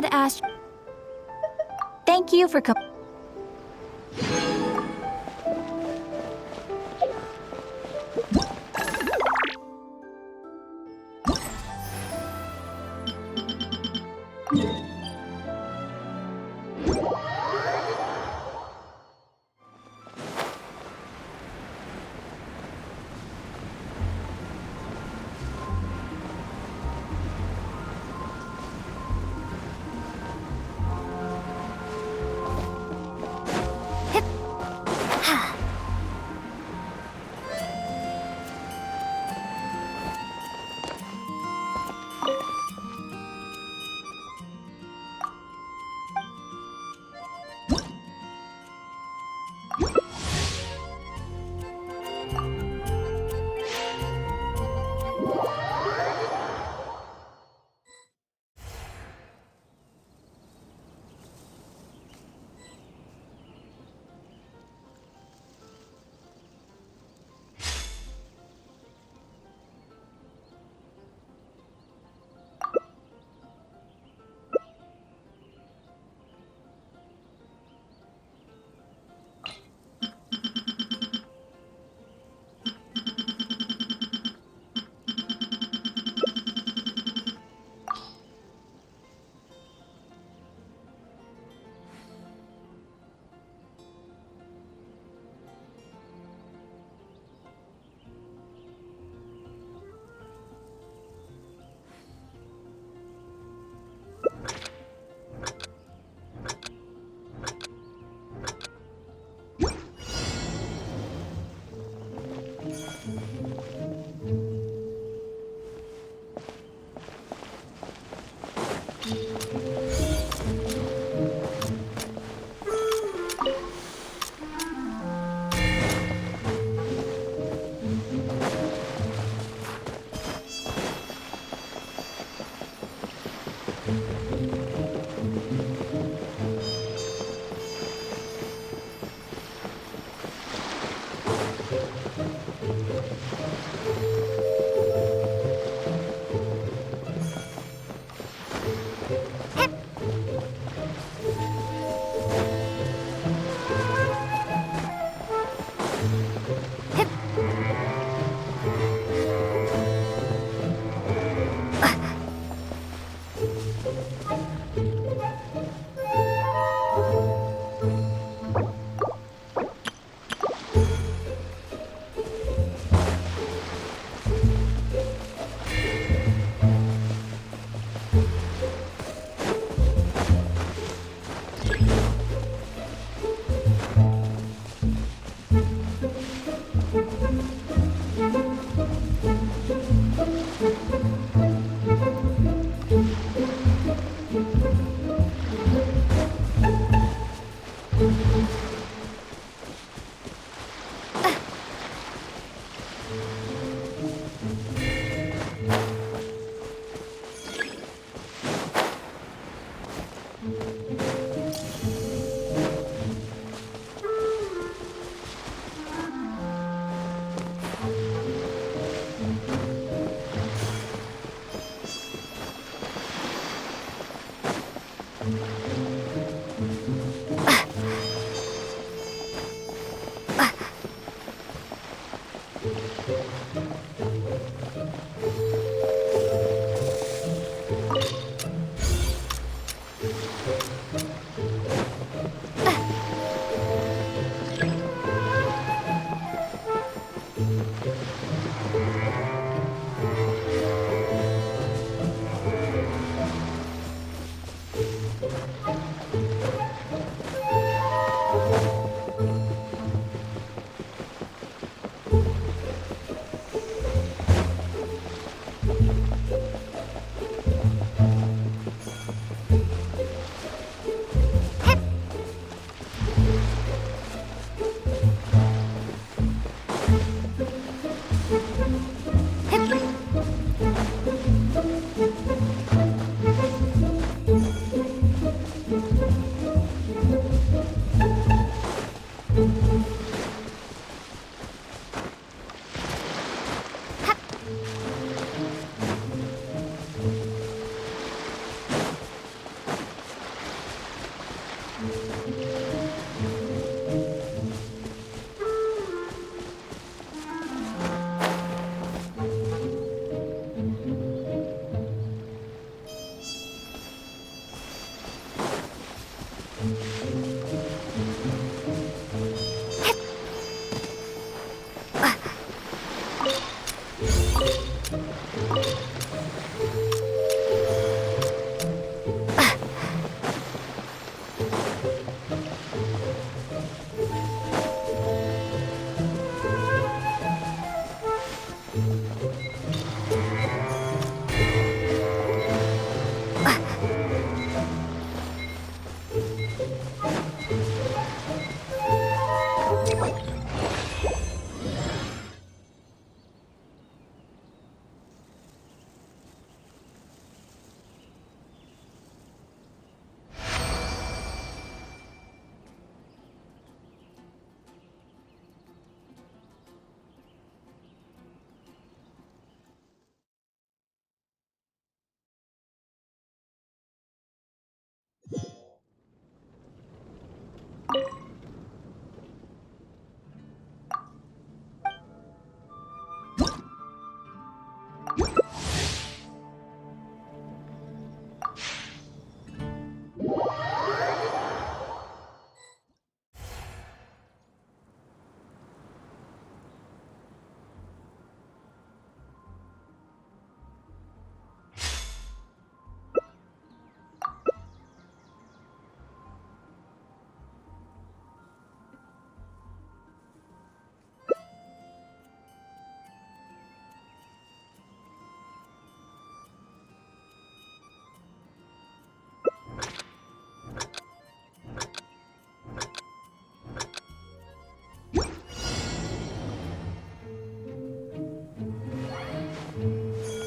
had asked. Thank you for coming.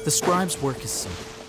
The scribe's work is simple.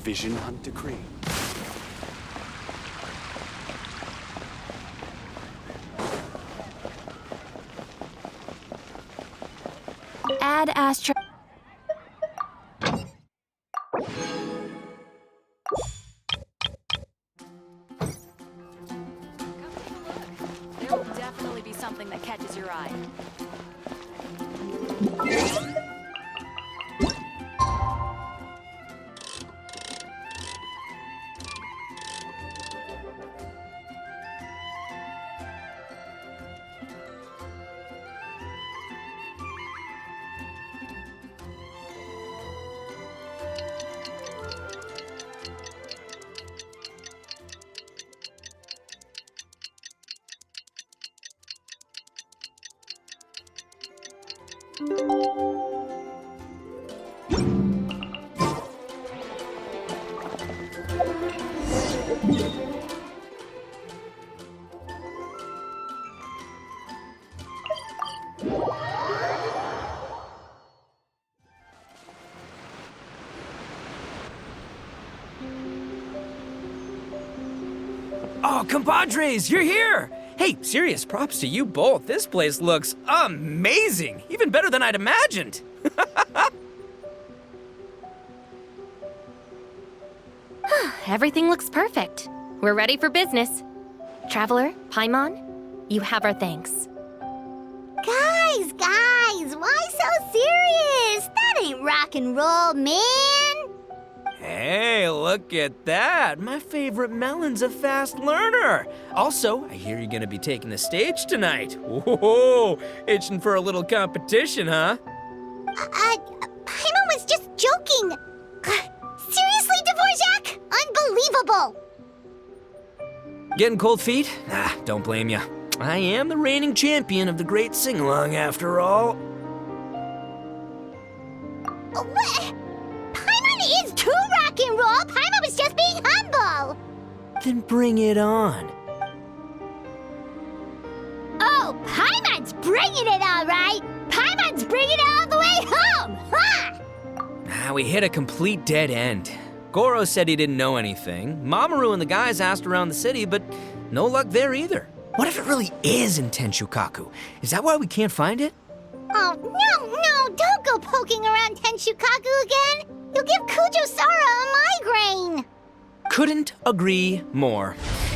Vision Hunt decree. Add Astro. There will definitely be something that catches your eye. Oh, compadres, you're here! Hey, serious props to you both. This place looks amazing. Even better than I'd imagined. Everything looks perfect. We're ready for business. Traveler, Paimon, you have our thanks. Guys, why so serious? That ain't rock and roll, man. Hey, look at that. My favorite melon's a fast learner. Also, I hear you're gonna be taking the stage tonight. Whoa, itching for a little competition, huh? Paimon was just joking. Seriously, Dvorak? Unbelievable. Getting cold feet? Ah, don't blame ya. I am the reigning champion of the great sing-along after all. What? Paimon is too rock and roll. Paimon was just being humble. Then bring it on. Oh, Paimon's bringing it all right. Paimon's bringing it all the way home. Ha! We hit a complete dead end. Goro said he didn't know anything. Mamoru and the guys asked around the city, but no luck there either. What if it really is in Tenshukaku? Is that why we can't find it? Oh, no, don't go poking around Tenshukaku again. You'll give Kujo-Sara a migraine. Couldn't agree more.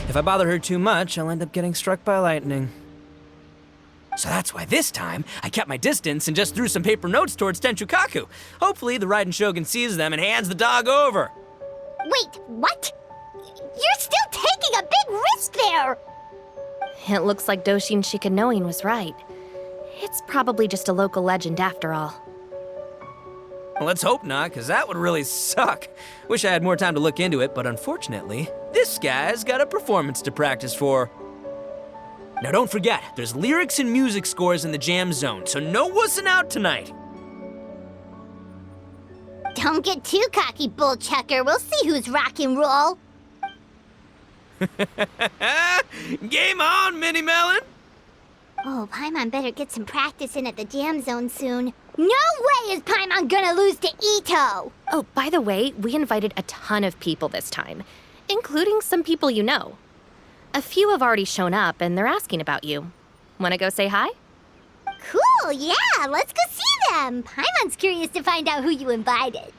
If I bother her too much, I'll end up getting struck by lightning. So that's why this time, I kept my distance and just threw some paper notes towards Tenshukaku. Hopefully, the Raiden Shogun sees them and hands the dog over. Wait, what? You're still taking a big risk there. It looks like Doshin Shikanoin was right. It's probably just a local legend after all. Well, let's hope not, because that would really suck. Wish I had more time to look into it, but unfortunately, this guy's got a performance to practice for. Now don't forget, there's lyrics and music scores in the jam zone, so no wussing out tonight. Don't get too cocky, bullchucker. We'll see who's rock and roll. Game on, Mini Melon! Oh, Paimon better get some practice in at the jam zone soon. No way is Paimon gonna lose to Ito! Oh, by the way, we invited a ton of people this time, including some people you know. A few have already shown up, and they're asking about you. Wanna go say hi? Cool, yeah, let's go see them. Paimon's curious to find out who you invited.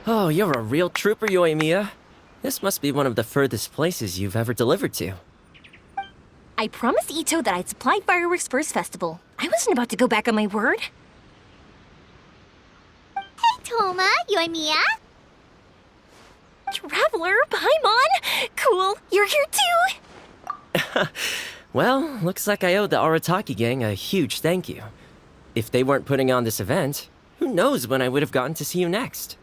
Oh, you're a real trooper, Yoimiya. This must be one of the furthest places you've ever delivered to. I promised Ito that I'd supply fireworks for his festival. I wasn't about to go back on my word. Hey, Toma, Yoimiya. Traveler, Paimon! Cool, you're here too! Well, looks like I owe the Arataki gang a huge thank you. If they weren't putting on this event, who knows when I would have gotten to see you next.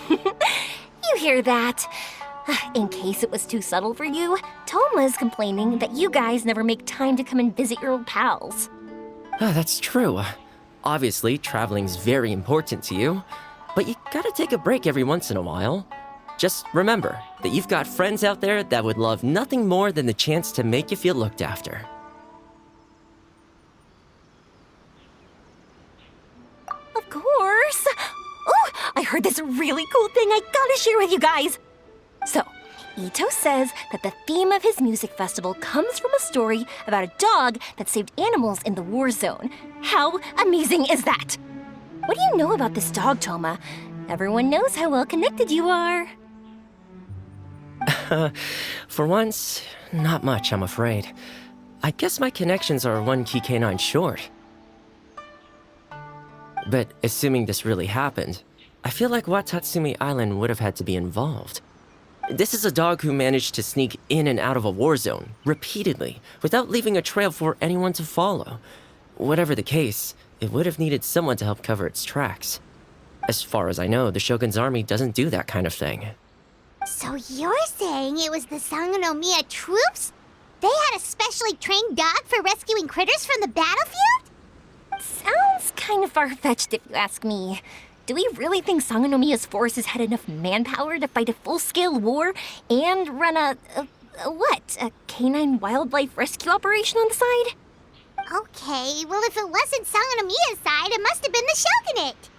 You hear that? In case it was too subtle for you, Toma's complaining that you guys never make time to come and visit your old pals. That's true. Obviously, traveling's very important to you, but you gotta take a break every once in a while. Just remember that you've got friends out there that would love nothing more than the chance to make you feel looked after. Of course! Oh, I heard this really cool thing I gotta share with you guys! So, Ito says that the theme of his music festival comes from a story about a dog that saved animals in the war zone. How amazing is that? What do you know about this dog, Toma? Everyone knows how well connected you are. For once, not much, I'm afraid. I guess my connections are one key canine short. But assuming this really happened, I feel like Watatsumi Island would have had to be involved. This is a dog who managed to sneak in and out of a war zone, repeatedly, without leaving a trail for anyone to follow. Whatever the case, it would have needed someone to help cover its tracks. As far as I know, the Shogun's army doesn't do that kind of thing. So you're saying it was the Sangonomiya troops? They had a specially trained dog for rescuing critters from the battlefield? Sounds kind of far-fetched if you ask me. Do we really think Sangonomiya's forces had enough manpower to fight a full-scale war and run a What? A canine wildlife rescue operation on the side? Okay, well, if it wasn't Song no Mia's side, it must have been the Shogunate.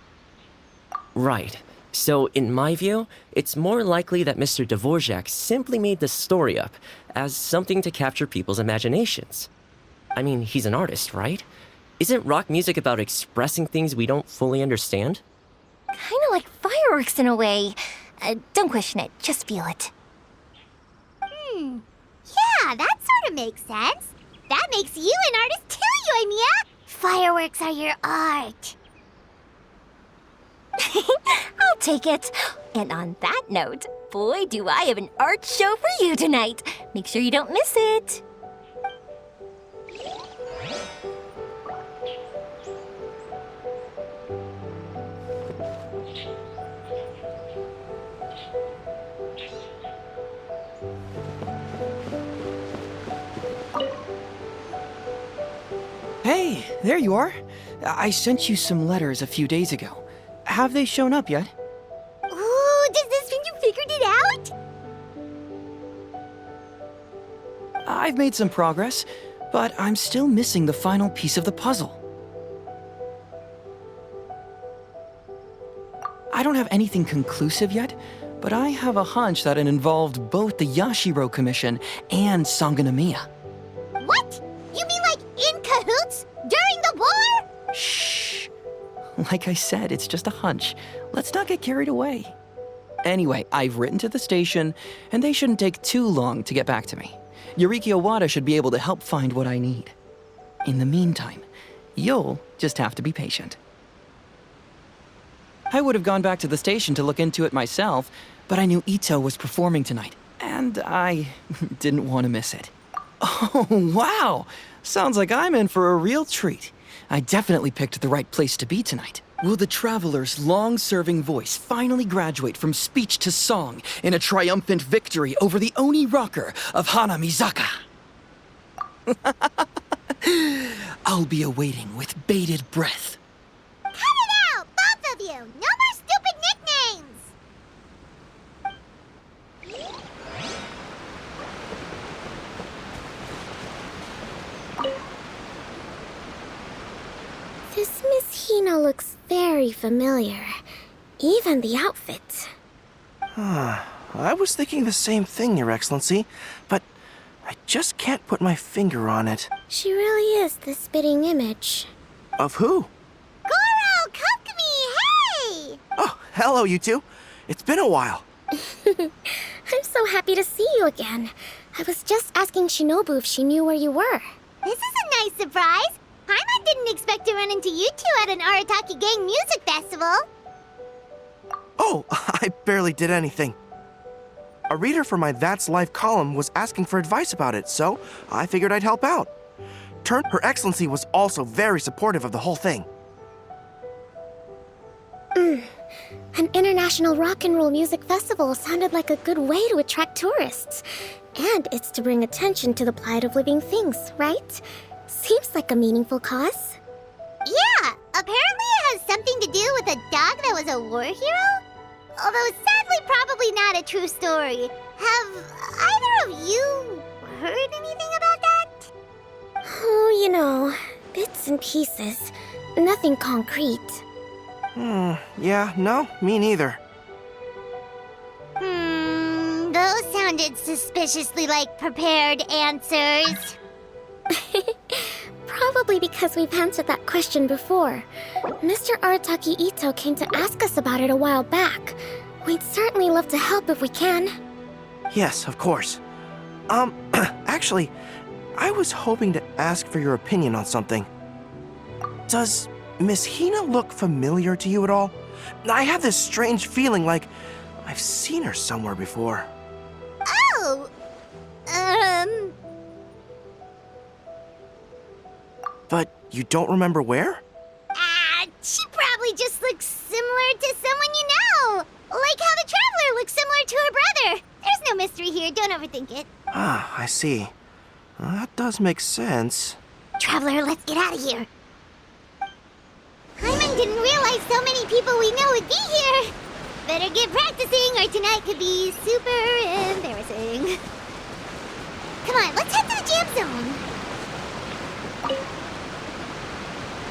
Right. So, in my view, it's more likely that Mr. Dvorak simply made the story up as something to capture people's imaginations. I mean, he's an artist, right? Isn't rock music about expressing things we don't fully understand? Kinda like fireworks in a way. Don't question it, just feel it. Yeah, that sort of makes sense. That makes you an artist too, Yoimiya. Fireworks are your art. I'll take it. And on that note, boy, do I have an art show for you tonight. Make sure you don't miss it. Hey, there you are. I sent you some letters a few days ago. Have they shown up yet? Ooh, does this mean you figured it out? I've made some progress, but I'm still missing the final piece of the puzzle. I don't have anything conclusive yet, but I have a hunch that it involved both the Yashiro Commission and Sangonomiya. What? You mean like in cahoots? During the war? Shh. Like I said, it's just a hunch. Let's not get carried away. Anyway, I've written to the station, and they shouldn't take too long to get back to me. Yuriki Owada should be able to help find what I need. In the meantime, you'll just have to be patient. I would have gone back to the station to look into it myself, but I knew Ito was performing tonight, and I didn't want to miss it. Oh, wow! Sounds like I'm in for a real treat. I definitely picked the right place to be tonight. Will the traveler's long-serving voice finally graduate from speech to song in a triumphant victory over the Oni rocker of Hanamizaka? I'll be awaiting with bated breath. Cut it out, both of you! No more stupid nicknames! This Miss Hina looks very familiar. Even the outfit. I was thinking the same thing, Your Excellency, but I just can't put my finger on it. She really is the spitting image. Of who? Goro, Kokumi, hey! Oh, hello, you two. It's been a while. I'm so happy to see you again. I was just asking Shinobu if she knew where you were. This is a nice surprise. Paimon didn't expect to run into you two at an Arataki Gang music festival. Oh, I barely did anything. A reader for my That's Life column was asking for advice about it, so I figured I'd help out. Her Excellency was also very supportive of the whole thing. An international rock and roll music festival sounded like a good way to attract tourists. And it's to bring attention to the plight of living things, right? Seems like a meaningful cause. Yeah, apparently it has something to do with a dog that was a war hero? Although sadly probably not a true story. Have either of you heard anything about that? Oh, you know, bits and pieces. Nothing concrete. Yeah, no, me neither. Those sounded suspiciously like prepared answers. Probably because we've answered that question before. Mr. Arataki Ito came to ask us about it a while back. We'd certainly love to help if we can. Yes, of course. Actually, I was hoping to ask for your opinion on something. Does Miss Hina look familiar to you at all? I have this strange feeling like I've seen her somewhere before. Oh! But you don't remember where? She probably just looks similar to someone you know. Like how the Traveler looks similar to her brother. There's no mystery here, don't overthink it. Ah, I see. Well, that does make sense. Traveler, let's get out of here. Hyman didn't realize so many people we know would be here. Better get practicing or tonight could be super embarrassing. Come on, let's head to the jam zone.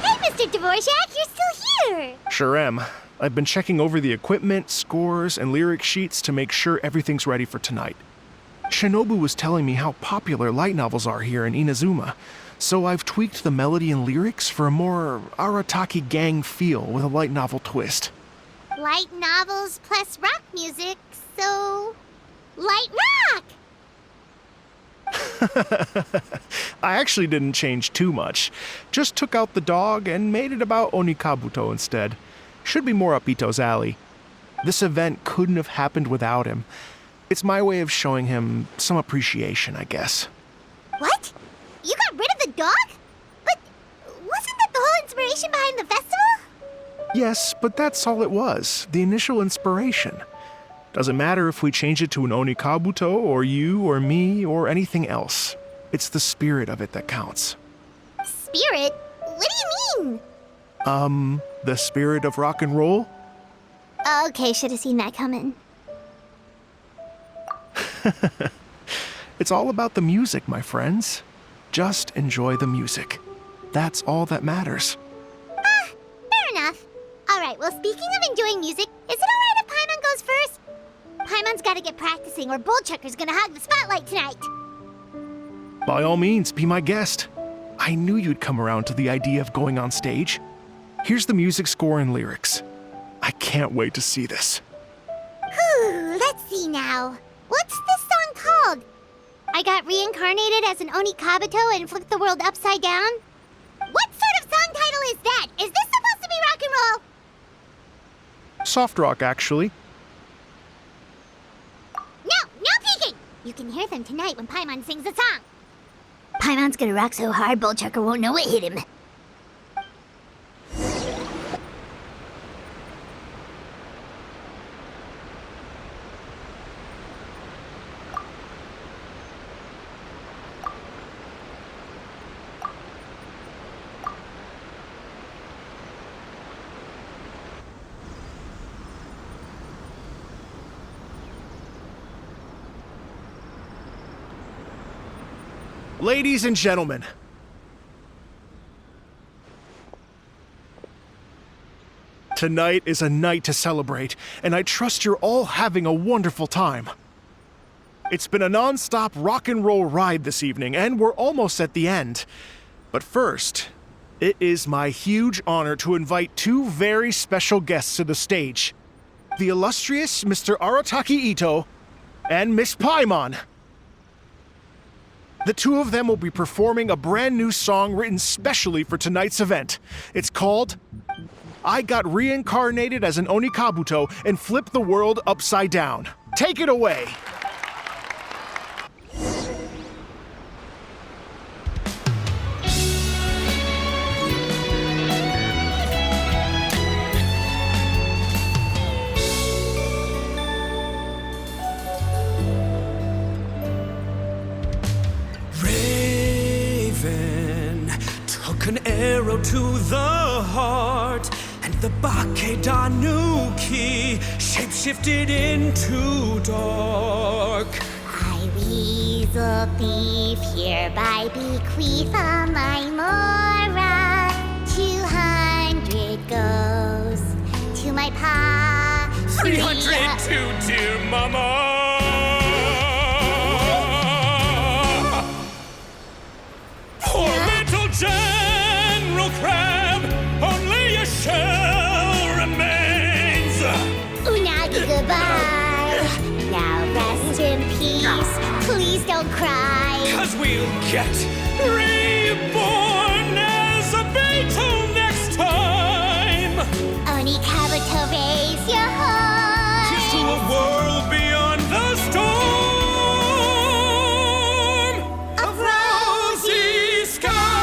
Hey, Mr. Dvorak, you're still here. Sure am. I've been checking over the equipment, scores, and lyric sheets to make sure everything's ready for tonight. Shinobu was telling me how popular light novels are here in Inazuma, so I've tweaked the melody and lyrics for a more Arataki gang feel with a light novel twist. Light novels plus rock music, so... light rock! I actually didn't change too much. Just took out the dog and made it about Onikabuto instead. Should be more up Ito's alley. This event couldn't have happened without him. It's my way of showing him some appreciation, I guess. What? You got rid of the dog? But wasn't that the whole inspiration behind the festival? Yes, but that's all it was. The initial inspiration. Doesn't matter if we change it to an Onikabuto, or you, or me, or anything else. It's the spirit of it that counts. Spirit? What do you mean? The spirit of rock and roll? Okay, should have seen that coming. It's all about the music, my friends. Just enjoy the music. That's all that matters. Fair enough. Alright, well, speaking of enjoying music, is it alright if Paimon goes first? Paimon's gotta get practicing, or Bullchucker's gonna hog the spotlight tonight. By all means, be my guest. I knew you'd come around to the idea of going on stage. Here's the music score and lyrics. I can't wait to see this. Whew, let's see now. What's this song called? I got reincarnated as an Onikabuto and flipped the world upside down? What sort of song title is that? Is this supposed to be rock and roll? Soft rock, actually. No peeking! You can hear them tonight when Paimon sings the song. Paimon's gonna rock so hard, Bullchucker won't know what hit him. Ladies and gentlemen, tonight is a night to celebrate, and I trust you're all having a wonderful time. It's been a non-stop rock and roll ride this evening, and we're almost at the end. But first, it is my huge honor to invite two very special guests to the stage. The illustrious Mr. Arataki Ito and Miss Paimon. The two of them will be performing a brand new song written specially for tonight's event. It's called I Got Reincarnated as an Onikabuto and Flipped the World Upside Down. Take it away! An arrow to the heart, and the Bakedanuki shapeshifted into dark. I, Weasel Thief, hereby bequeath all my Mora. 200 goes to my pa. 300 to dear mama. Poor little General Crab, only a shell remains. Unagi, goodbye. Now rest in peace. Please don't cry. 'Cause we'll get reborn as a beetle next time. Onikabuto, raise your heart. Here's to a world beyond the storm of rosy skies.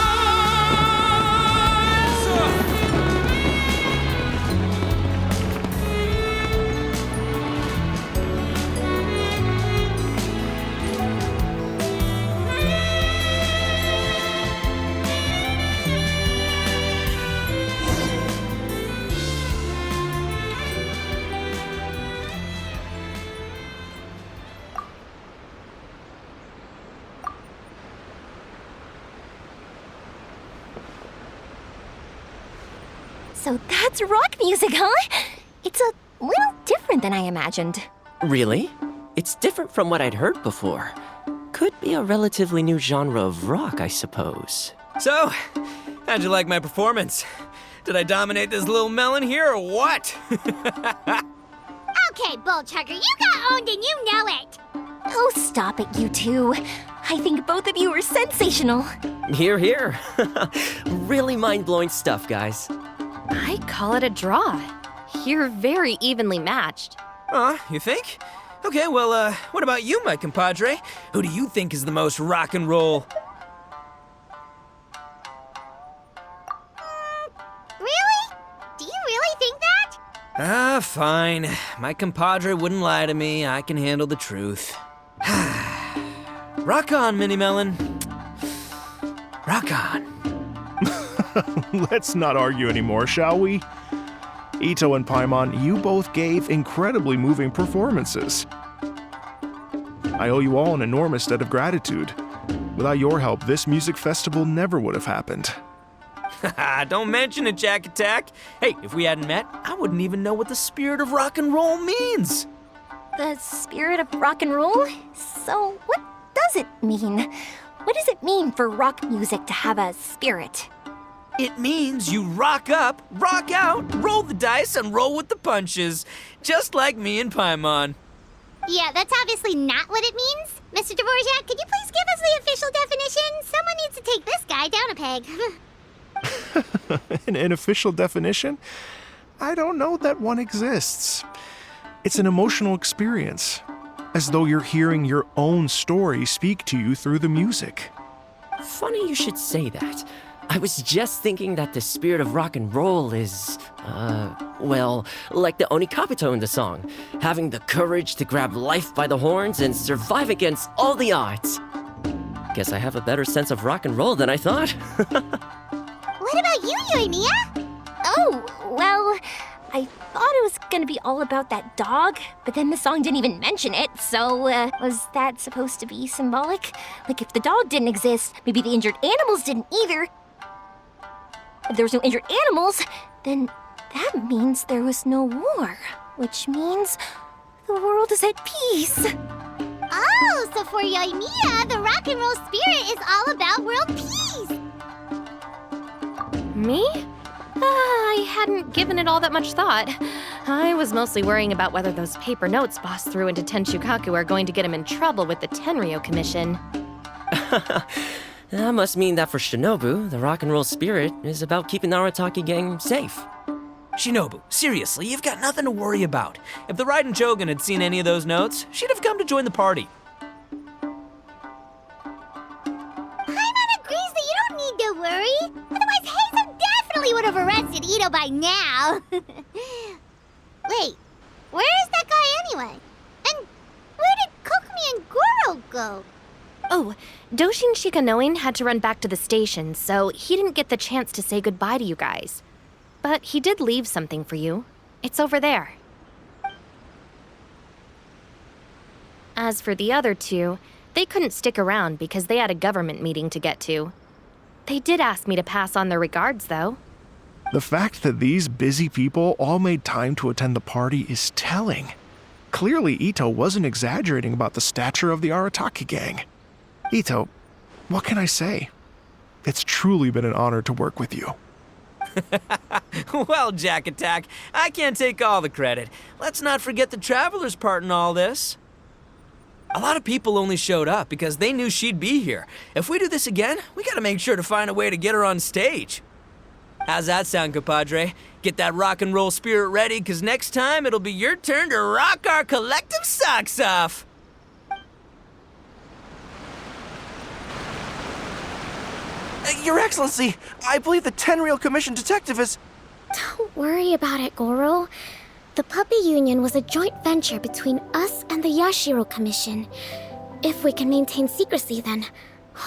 So that's rock music, huh? It's a little different than I imagined. Really? It's different from what I'd heard before. Could be a relatively new genre of rock, I suppose. So, how'd you like my performance? Did I dominate this little melon here or what? Okay, Bullchugger, you got owned and you know it! Oh, stop it, you two. I think both of you are sensational. Here, here. Really mind-blowing stuff, guys. I call it a draw. You're very evenly matched. You think? Okay, well, what about you, my compadre? Who do you think is the most rock and roll? Really? Do you really think that? Fine. My compadre wouldn't lie to me. I can handle the truth. Rock on, Mini Melon. Rock on. Let's not argue anymore, shall we? Ito and Paimon, you both gave incredibly moving performances. I owe you all an enormous debt of gratitude. Without your help, this music festival never would have happened. Don't mention it, Jack Attack. Hey, if we hadn't met, I wouldn't even know what the spirit of rock and roll means. The spirit of rock and roll? So, what does it mean? What does it mean for rock music to have a spirit? It means you rock up, rock out, roll the dice, and roll with the punches. Just like me and Paimon. Yeah, that's obviously not what it means. Mr. Dvorak, could you please give us the official definition? Someone needs to take this guy down a peg. An official definition? I don't know that one exists. It's an emotional experience, as though you're hearing your own story speak to you through the music. Funny you should say that. I was just thinking that the spirit of rock and roll is, well, like the Onikapito in the song, having the courage to grab life by the horns and survive against all the odds. Guess I have a better sense of rock and roll than I thought. What about you, Yoimiya? Oh, well, I thought it was gonna be all about that dog, but then the song didn't even mention it, so, was that supposed to be symbolic? Like, if the dog didn't exist, maybe the injured animals didn't either. If there was no injured animals, then that means there was no war, which means the world is at peace. Oh, so for Yoimiya, the rock and roll spirit is all about world peace. Me? I hadn't given it all that much thought. I was mostly worrying about whether those paper notes Boss threw into Tenshukaku are going to get him in trouble with the Tenryo Commission. That must mean that for Shinobu, the rock and roll spirit is about keeping the Arataki gang safe. Shinobu, seriously, you've got nothing to worry about. If the Raiden Jogan had seen any of those notes, she'd have come to join the party. Paimon agrees that you don't need to worry. Otherwise, Heizo definitely would have arrested Ito by now. Wait, where is that guy anyway? And where did Kokumi and Goro go? Oh, Doshin Shikanoin had to run back to the station, so he didn't get the chance to say goodbye to you guys. But he did leave something for you. It's over there. As for the other two, they couldn't stick around because they had a government meeting to get to. They did ask me to pass on their regards, though. The fact that these busy people all made time to attend the party is telling. Clearly, Ito wasn't exaggerating about the stature of the Arataki gang. Ito, what can I say? It's truly been an honor to work with you. Well, Jack Attack, I can't take all the credit. Let's not forget the Traveler's part in all this. A lot of people only showed up because they knew she'd be here. If we do this again, we gotta make sure to find a way to get her on stage. How's that sound, compadre? Get that rock and roll spirit ready, because next time it'll be your turn to rock our collective socks off. Your Excellency, I believe the Tenryo Commission detective is... Don't worry about it, Goro. The Puppy Union was a joint venture between us and the Yashiro Commission. If we can maintain secrecy, then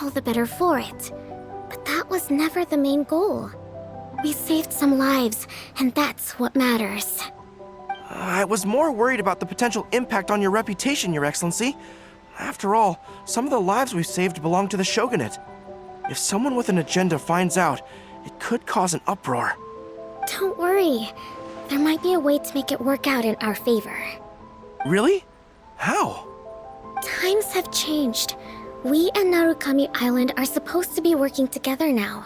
all the better for it. But that was never the main goal. We saved some lives, and that's what matters. I was more worried about the potential impact on your reputation, Your Excellency. After all, some of the lives we've saved belong to the Shogunate. If someone with an agenda finds out, it could cause an uproar. Don't worry. There might be a way to make it work out in our favor. Really? How? Times have changed. We and Narukami Island are supposed to be working together now.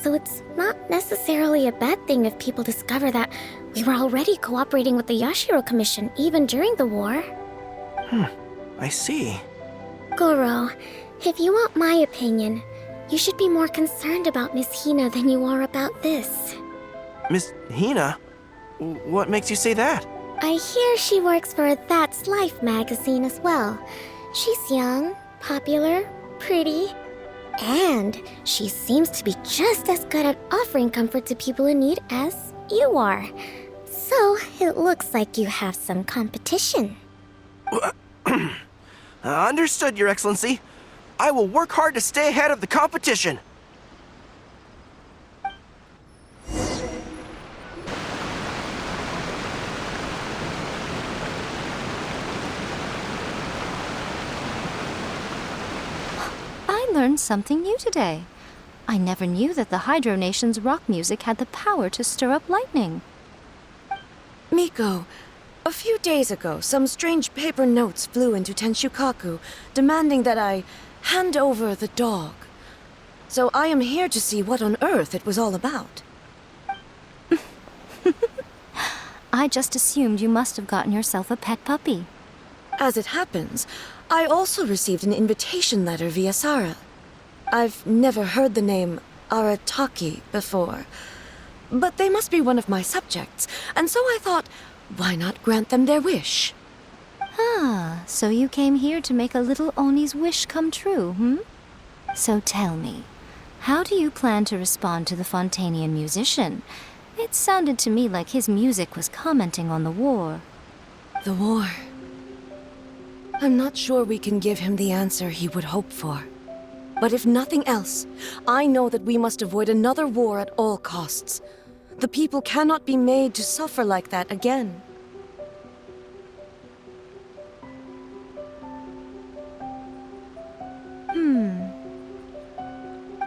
So it's not necessarily a bad thing if people discover that we were already cooperating with the Yashiro Commission even during the war. I see. Goro, if you want my opinion, you should be more concerned about Miss Hina than you are about this. Miss Hina? What makes you say that? I hear she works for That's Life magazine as well. She's young, popular, pretty, and she seems to be just as good at offering comfort to people in need as you are. So it looks like you have some competition. Understood, Your Excellency. I will work hard to stay ahead of the competition. I learned something new today. I never knew that the Hydro Nation's rock music had the power to stir up lightning. Miko, a few days ago, some strange paper notes flew into Tenshukaku, demanding that I hand over the dog. So I am here to see what on earth it was all about. I just assumed you must have gotten yourself a pet puppy. As it happens, I also received an invitation letter via Sara. I've never heard the name Arataki before, but they must be one of my subjects, and so I thought, why not grant them their wish? Ah, so you came here to make a little Oni's wish come true, hmm? So tell me, how do you plan to respond to the Fontanian musician? It sounded to me like his music was commenting on the war. The war. I'm not sure we can give him the answer he would hope for. But if nothing else, I know that we must avoid another war at all costs. The people cannot be made to suffer like that again.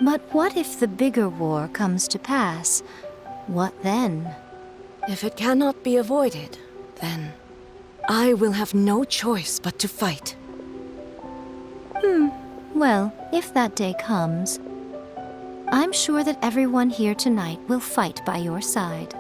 But what if the bigger war comes to pass? What then? If it cannot be avoided, then I will have no choice but to fight. Well, if that day comes, I'm sure that everyone here tonight will fight by your side.